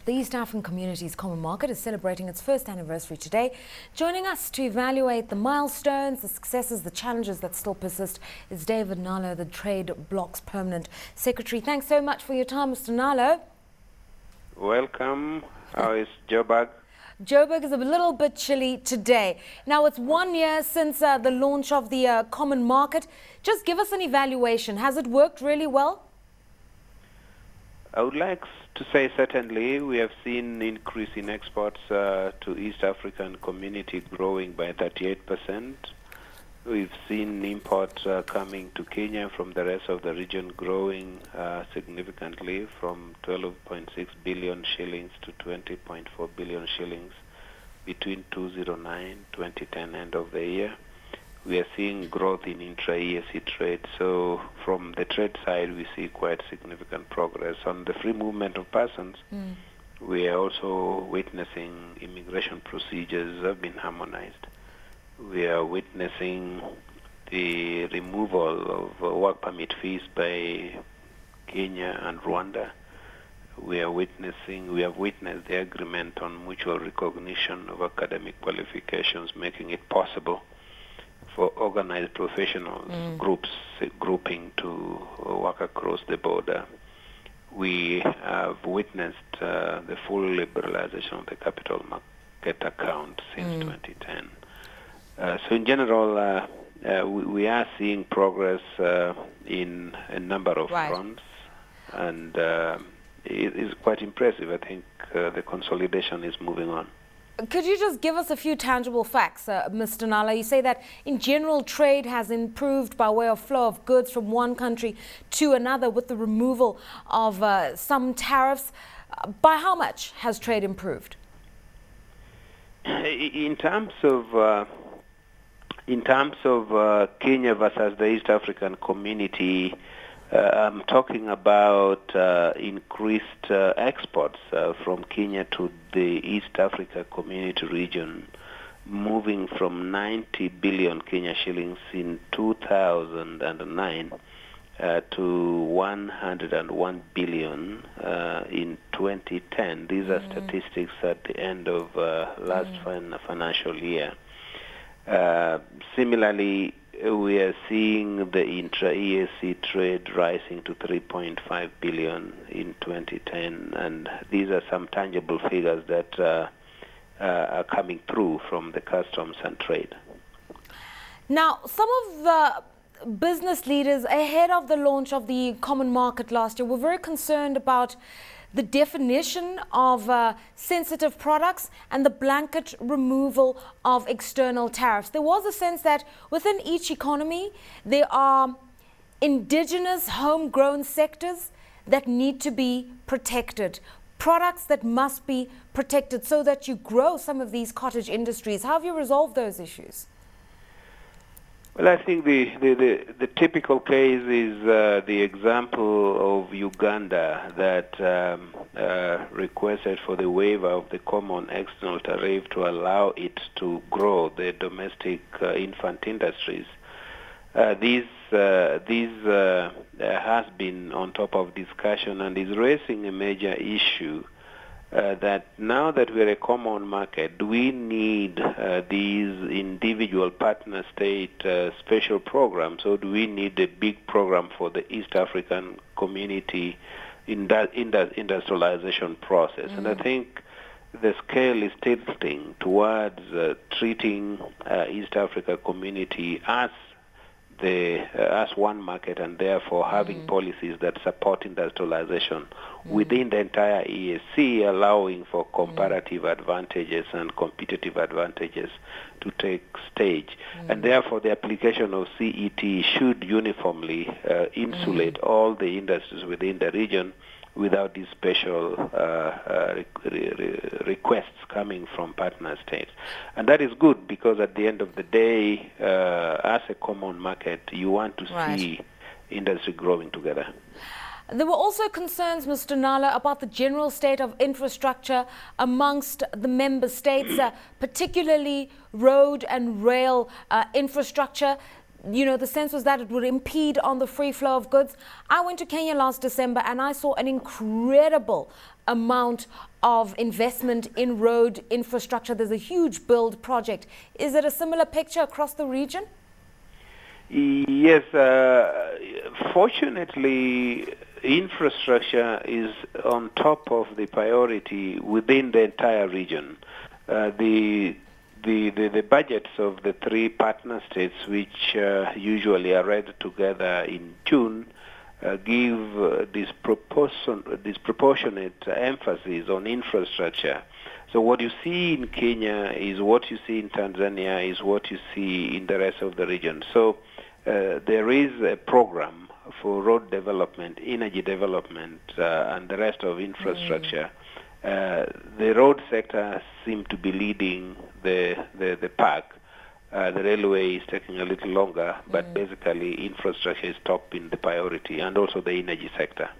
The East African Community's Common Market is celebrating its first anniversary today. Joining us to evaluate the milestones, the successes, the challenges that still persist is David Nalo, the Trade Bloc's Permanent Secretary. Thanks so much for your time, Mr. Nalo. Welcome. How is Joburg? Joburg is a little bit chilly today. Now, it's 1 year since the launch of the Common Market. Just give us an evaluation. Has it worked really well? I would like to say certainly we have seen increase in exports to East African community growing by 38%. We've seen imports coming to Kenya from the rest of the region growing significantly from 12.6 billion shillings to 20.4 billion shillings between 2009-2010 end of the year. We are seeing growth in intra-EAC trade. So from the trade side, we see quite significant progress. On the free movement of persons, we are also witnessing immigration procedures have been harmonized. We are witnessing the removal of work permit fees by Kenya and Rwanda. We have witnessed the agreement on mutual recognition of academic qualifications, making it possible for organized professionals grouping to work across the border. We have witnessed the full liberalization of the capital market account since 2010. So in general, we are seeing progress in a number of fronts, and it is quite impressive. I think the consolidation is moving on. Could you just give us a few tangible facts, Mr. Nalo? You say that in general trade has improved by way of flow of goods from one country to another with the removal of some tariffs. By how much has trade improved? In terms of Kenya versus the East African community, I'm talking about increased exports from Kenya to the East Africa community region, moving from 90 billion Kenya shillings in 2009 to 101 billion in 2010. These are statistics at the end of last financial year. Similarly, we are seeing the intra-EAC trade rising to 3.5 billion in 2010, and these are some tangible figures that are coming through from the customs and trade. Now, some of the business leaders ahead of the launch of the Common Market last year were very concerned about the definition of sensitive products and the blanket removal of external tariffs. There was a sense that within each economy, there are indigenous homegrown sectors that need to be protected, products that must be protected so that you grow some of these cottage industries. How have you resolved those issues? Well, I think the typical case is the example of Uganda that requested for the waiver of the common external tariff to allow it to grow the domestic infant industries. This has been on top of discussion and is raising a major issue that now that we're a common market, do we need these individual partner state special programs, or do we need a big program for the East African community in that industrialization process? And I think the scale is tilting towards treating East Africa community as one market, and therefore having policies that support industrialization within the entire EAC, allowing for comparative advantages and competitive advantages to take stage. And therefore the application of CET should uniformly insulate all the industries within the region without these special requests coming from partner states. And that is good, because at the end of the day, as a common market, you want to see industry growing together. There were also concerns, Mr. Nalo, about the general state of infrastructure amongst the member states, particularly road and rail infrastructure. the sense was that it would impede on the free flow of goods. I went to Kenya last December and I saw an incredible amount of investment in road infrastructure. There's a huge build project. Is it a similar picture across the region? Yes, fortunately, infrastructure is on top of the priority within the entire region. The budgets of the three partner states, which usually are read together in June, give disproportionate emphasis on infrastructure. So what you see in Kenya is what you see in Tanzania, is what you see in the rest of the region. So there is a program for road development, energy development, and the rest of infrastructure. The road sector seems to be leading the pack. The railway is taking a little longer, but basically infrastructure is top in the priority, and also the energy sector.